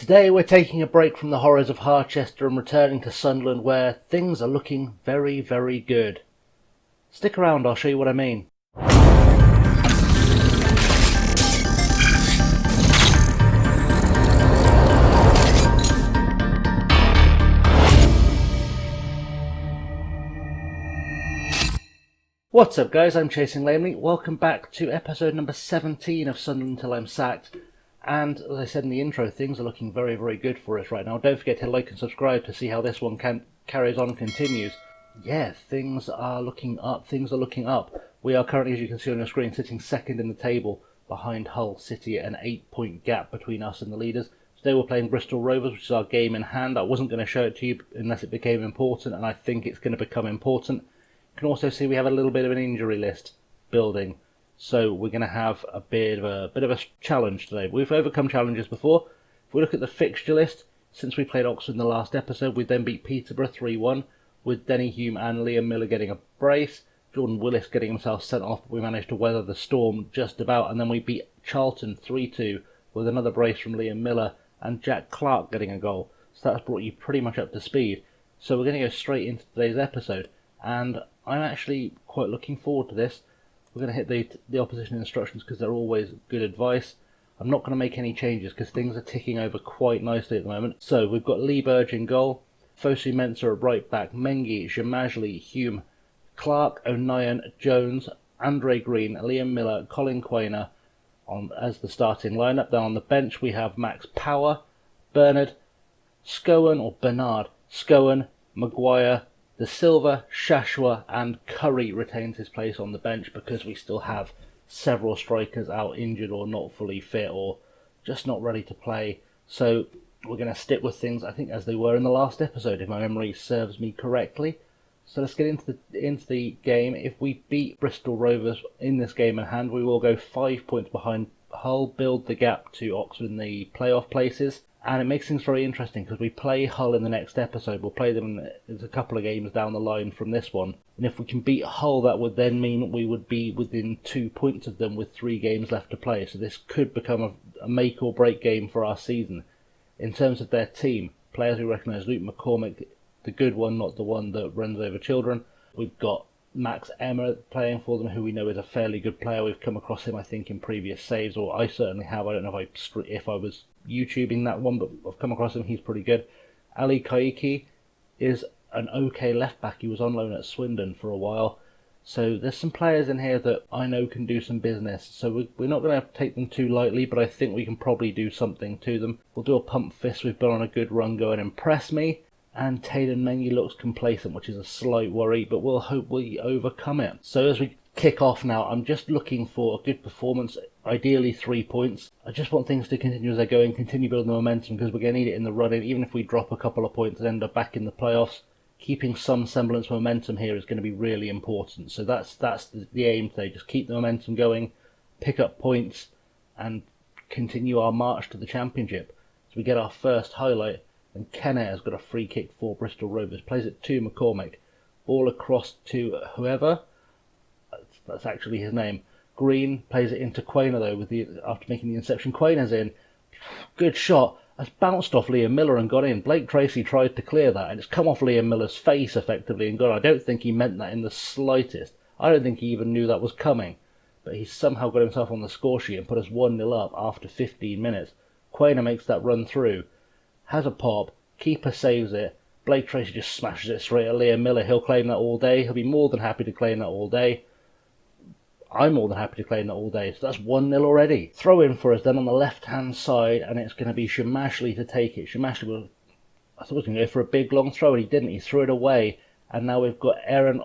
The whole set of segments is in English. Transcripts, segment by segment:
Today we're taking a break from the horrors of Harchester and returning to Sunderland, where things are looking very, very good. Stick around, I'll show you what I mean. What's up guys, I'm Chasing Lamely. Welcome back to episode number 17 of Sunderland Till I'm Sacked. And as I said in the intro, things are looking very, very good for us right now. Don't forget to like and subscribe to see how this one carries on and continues. Yeah, things are looking up, We are currently, as you can see on your screen, sitting second in the table behind Hull City, an 8-point gap between us and the leaders. Today we're playing Bristol Rovers, which is our game in hand. I wasn't going to show it to you unless it became important, and I think it's going to become important. You can also see we have a little bit of an injury list building, so we're going to have a bit of a challenge today. We've overcome challenges before. If we look at the fixture list, since we played Oxford in the last episode, we then beat Peterborough 3-1, with Denny Hume and Liam Miller getting a brace, Jordan Willis getting himself sent off, but we managed to weather the storm just about, and then we beat Charlton 3-2 with another brace from Liam Miller and Jack Clark getting a goal. So that's brought you pretty much up to speed. So we're going to go straight into today's episode, and I'm actually quite looking forward to this. We're going to hit the opposition instructions because they're always good advice. I'm not going to make any changes because things are ticking over quite nicely at the moment. So we've got Lee Burge in goal, Fosu Mensah at right back, Mengi, Jamajli, Hume, Clark, O'Nien, Jones, Andre Green, Liam Miller, Colin Quainer as the starting lineup. Then on the bench we have Max Power, Bernard, Scowen, Maguire, De Silva, Shashwa and Curry retains his place on the bench because we still have several strikers out injured or not fully fit or just not ready to play. So we're going to stick with things, I think, as they were in the last episode, if my memory serves me correctly. So let's get into the game. If we beat Bristol Rovers in this game in hand, we will go 5 points behind Hull, build the gap to Oxford in the playoff places. And it makes things very interesting because we play Hull in the next episode. We'll play them in a couple of games down the line from this one. And if we can beat Hull, that would then mean we would be within 2 points of them with 3 games left to play. So this could become a make or break game for our season. In terms of their team, players we recognise: Luke McCormick, the good one, not the one that runs over children. We've got Max Emmer playing for them, who we know is a fairly good player. We've come across him, I think, in previous saves, or I certainly have. I don't know if I was YouTubing that one, but I've come across him. He's pretty good. Ali Kaiki is an okay left back. He was on loan at Swindon for a while. So there's some players in here that I know can do some business. So we're not going to take them too lightly, but I think we can probably do something to them. We'll do a pump fist. We've been on a good run. Go and impress me. And Tayden Mengi looks complacent, which is a slight worry, but we'll hope we overcome it. So as we kick off now, I'm just looking for a good performance, ideally 3 points. I just want things to continue as they go and continue building the momentum because we're going to need it in the run-in. Even if we drop a couple of points and end up back in the playoffs, keeping some semblance of momentum here is going to be really important. So that's the aim today. Just keep the momentum going, pick up points, and continue our march to the championship. So we get our first highlight. And Kenner has got a free kick for Bristol Rovers. Plays it to McCormick. Ball across to whoever. That's actually his name. Green plays it into Quainer though. After making the interception, Quainer's in. Good shot. That's bounced off Liam Miller and got in. Blake Tracy tried to clear that, and it's come off Liam Miller's face effectively and gone. I don't think he meant that in the slightest. I don't think he even knew that was coming. But he somehow got himself on the score sheet and put us 1-0 up after 15 minutes. Quainer makes that run through. Has a pop, keeper saves it, Blake Tracy just smashes it straight at Liam Miller. He'll claim that all day. He'll be more than happy to claim that all day. I'm more than happy to claim that all day. So that's 1-0 already. Throw in for us then on the left-hand side, and it's going to be Jamajli to take it. Jamajli I thought he was going to go for a big long throw, and he didn't. He threw it away, and now we've got Aaron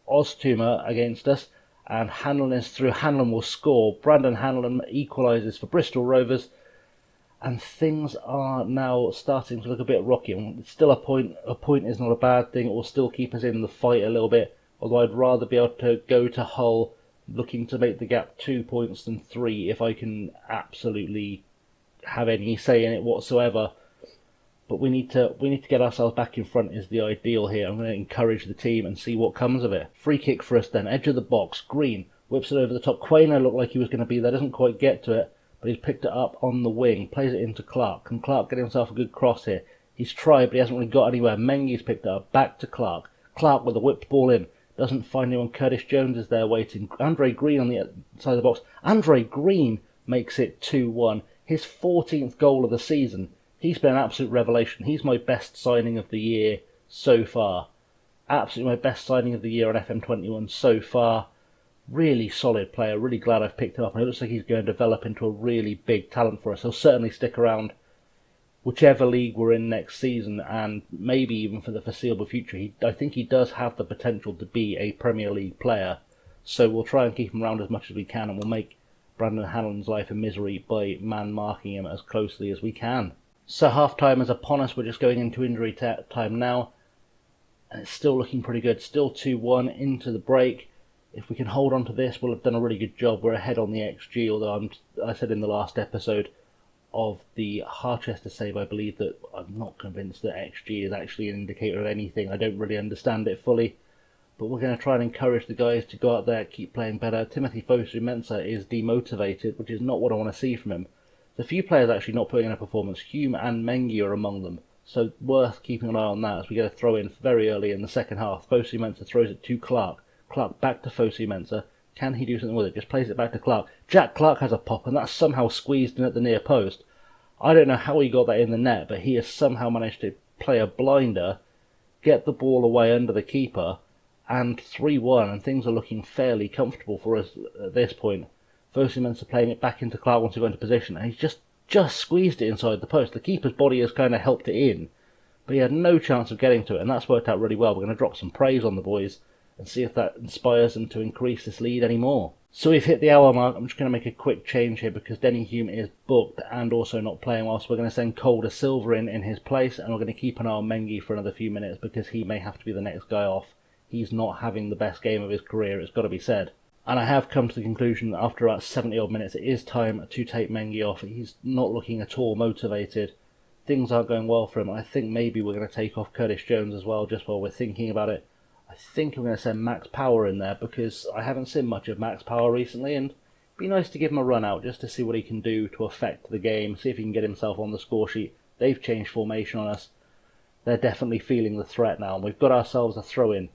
Oztumer against us, and Hanlon is through. Hanlon will score. Brandon Hanlon equalises for Bristol Rovers. And things are now starting to look a bit rocky. It's still a point. A point is not a bad thing. It will still keep us in the fight a little bit. Although I'd rather be able to go to Hull looking to make the gap 2 points than 3 if I can absolutely have any say in it whatsoever. But we need to get ourselves back in front is the ideal here. I'm going to encourage the team and see what comes of it. Free kick for us then. Edge of the box. Green whips it over the top. Quainer looked like he was going to be there. Doesn't quite get to it. but he's picked it up on the wing, plays it into Clark. Can Clark get himself a good cross here? He's tried, but he hasn't really got anywhere. Mengi's picked it up, back to Clark. Clark with a whipped ball in, doesn't find anyone. Curtis Jones is there waiting. Andre Green on the side of the box. Andre Green makes it 2-1. His 14th goal of the season. He's been an absolute revelation. He's my best signing of the year so far. Absolutely my best signing of the year on FM21 so far. Really solid player. Really glad I've picked him up. And it looks like he's going to develop into a really big talent for us. He'll certainly stick around whichever league we're in next season, and maybe even for the foreseeable future. I think he does have the potential to be a Premier League player. So we'll try and keep him around as much as we can, and we'll make Brandon Hanlon's life a misery by man-marking him as closely as we can. So half-time is upon us. We're just going into injury time now. And it's still looking pretty good. Still 2-1 into the break. If we can hold on to this, we'll have done a really good job. We're ahead on the XG, although I said in the last episode of the Harchester save, I believe that I'm not convinced that XG is actually an indicator of anything. I don't really understand it fully. But we're going to try and encourage the guys to go out there, keep playing better. Timothy Fosu-Mensah is demotivated, which is not what I want to see from him. There's a few players actually not putting in a performance. Hume and Mengi are among them. So worth keeping an eye on that as we get a throw in very early in the second half. Fosu-Mensah throws it to Clark. Clark back to Fosu-Mensah. Can he do something with it? Just plays it back to Clark. Jack Clark has a pop, and that's somehow squeezed in at the near post. I don't know how he got that in the net, but he has somehow managed to play a blinder, get the ball away under the keeper, and 3-1, and things are looking fairly comfortable for us at this point. Fosu-Mensah playing it back into Clark once he got into position, and he's just squeezed it inside the post. The keeper's body has kind of helped it in, but he had no chance of getting to it, and that's worked out really well. We're going to drop some praise on the boys and see if that inspires them to increase this lead any more. So we've hit the hour mark. I'm just going to make a quick change here because Denny Hume is booked and also not playing well, so we're going to send Cole de Silva in his place, and we're going to keep an eye on Mengi for another few minutes because he may have to be the next guy off. He's not having the best game of his career, it's got to be said. And I have come to the conclusion that after about 70 odd minutes it is time to take Mengi off. He's not looking at all motivated. Things aren't going well for him. I think maybe we're going to take off Curtis Jones as well just while we're thinking about it. I think I'm going to send Max Power in there because I haven't seen much of Max Power recently, and it'd be nice to give him a run out just to see what he can do to affect the game, see if he can get himself on the score sheet. They've changed formation on us. They're definitely feeling the threat now, and we've got ourselves a throw-in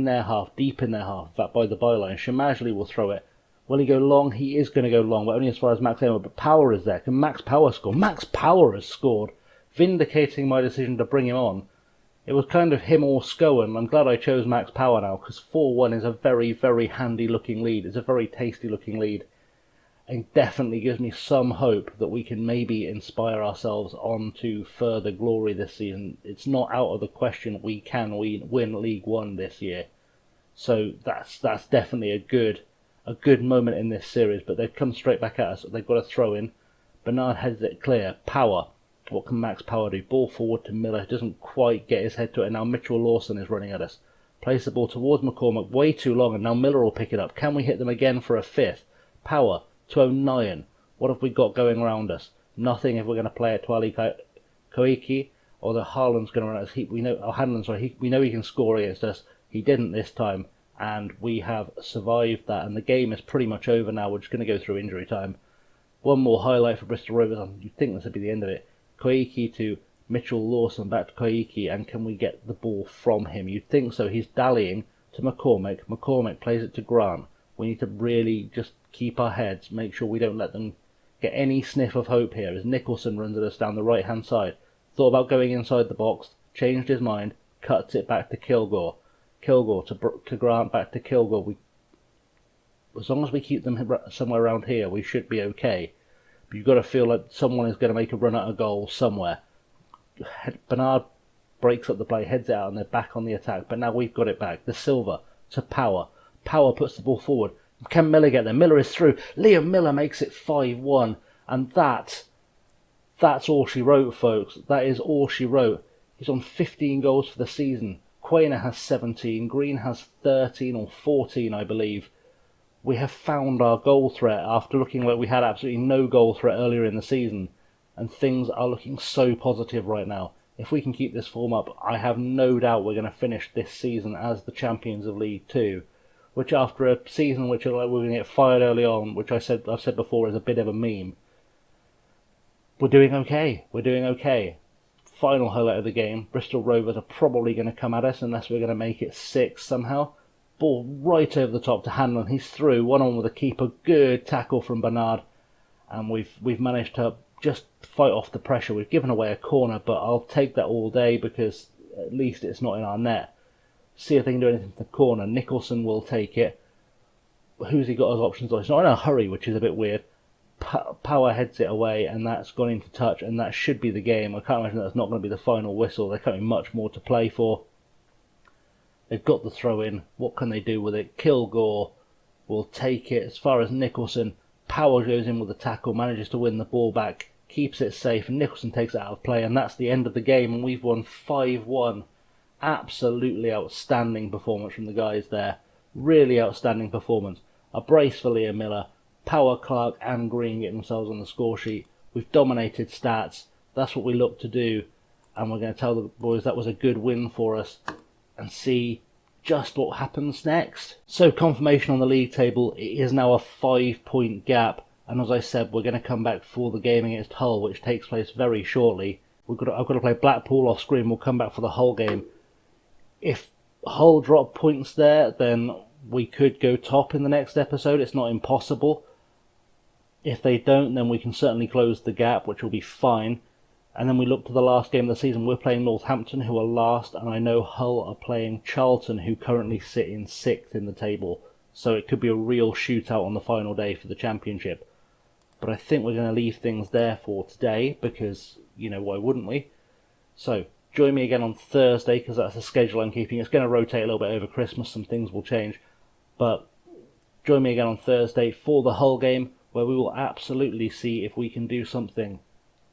their half, deep in their half, in fact by the byline. Shamajli will throw it. Will he go long? He is going to go long, but only as far as Max Emma. But Power is there. Can Max Power score? Max Power has scored, vindicating my decision to bring him on. It was kind of him or Scowen. I'm glad I chose Max Power now, because 4-1 is a very, very handy-looking lead. It's a very tasty-looking lead. And definitely gives me some hope that we can maybe inspire ourselves on to further glory this season. It's not out of the question we can win League One this year. So that's definitely a good moment in this series. But they've come straight back at us. They've got a throw in. Bernard heads it clear. Power. What can Max Power do? Ball forward to Miller. Doesn't quite get his head to it. And now Mitchell Lawson is running at us. Plays the ball towards McCormack. Way too long. And now Miller will pick it up. Can we hit them again for a fifth? Power to O'Nien. What have we got going around us? Nothing if we're going to play it to Ali Koiki. Or the Haaland's going to run at us. We know he can score against us. He didn't this time. And we have survived that. And the game is pretty much over now. We're just going to go through injury time. One more highlight for Bristol Rovers. You'd think this would be the end of it. Koiki to Mitchell Lawson, back to Koiki, and can we get the ball from him? You'd think so. He's dallying to McCormack. McCormack plays it to Grant. We need to really just keep our heads, make sure we don't let them get any sniff of hope here as Nicholson runs at us down the right-hand side. Thought about going inside the box, changed his mind, cuts it back to Kilgore. Kilgore to Grant, back to Kilgore. As long as we keep them somewhere around here, we should be okay. But you've got to feel like someone is going to make a run at a goal somewhere. Bernard breaks up the play, heads it out, and they're back on the attack. But now we've got it back. The Silva to Power. Power puts the ball forward. Can Miller get there? Miller is through. Liam Miller makes it 5-1. And that's all she wrote, folks. That is all she wrote. He's on 15 goals for the season. Quainer has 17. Green has 13 or 14, I believe. We have found our goal threat after looking like we had absolutely no goal threat earlier in the season. And things are looking so positive right now. If we can keep this form up, I have no doubt we're going to finish this season as the champions of League 2. Which after a season which we're going to get fired early on, which I've said before is a bit of a meme. we're doing okay. We're doing okay. Final highlight of the game. Bristol Rovers are probably going to come at us unless we're going to make it 6 somehow. Ball right over the top to Hanlon. He's through, 1-on with the keeper. Good tackle from Bernard. And we've managed to just fight off the pressure. We've given away a corner, but I'll take that all day because at least it's not in our net. See if they can do anything to the corner. Nicholson will take it. Who's he got as options on? He's not in a hurry, which is a bit weird. Power heads it away, and that's gone into touch, and that should be the game. I can't imagine that's not going to be the final whistle. There can't be much more to play for. They've got the throw in. What can they do with it? Kilgore will take it. As far as Nicholson, Power goes in with the tackle, manages to win the ball back, keeps it safe, and Nicholson takes it out of play, and that's the end of the game, and we've won 5-1. Absolutely outstanding performance from the guys there. Really outstanding performance. A brace for Liam Miller. Power, Clark and Green get themselves on the score sheet. We've dominated stats. That's what we look to do. And we're going to tell the boys that was a good win for us. And see just what happens next. So confirmation on the league table. It is now a 5-point gap. And as I said, we're going to come back for the game against Hull, which takes place very shortly. I've got to play Blackpool off screen. We'll come back for the Hull game. If Hull drop points there, then we could go top in the next episode. It's not impossible. If they don't, then we can certainly close the gap, which will be fine. And then we look to the last game of the season. We're playing Northampton, who are last, and I know Hull are playing Charlton, who currently sit in 6th in the table. So it could be a real shootout on the final day for the championship. But I think we're going to leave things there for today, because, you know, why wouldn't we? So, join me again on Thursday, because that's the schedule I'm keeping. It's going to rotate a little bit over Christmas, some things will change. But join me again on Thursday for the Hull game, where we will absolutely see if we can do something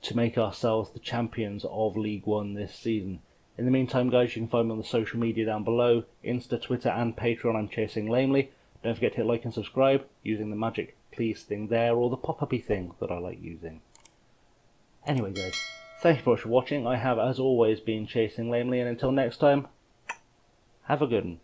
to make ourselves the champions of League One this season. In the meantime, guys, you can find me on the social media down below. Insta, Twitter and Patreon, I'm Chasing Lamely. Don't forget to hit like and subscribe using the magic please thing there, or the pop-uppy thing that I like using. Anyway, guys, thank you very much for watching. I have, as always, been Chasing Lamely, and until next time, have a good one.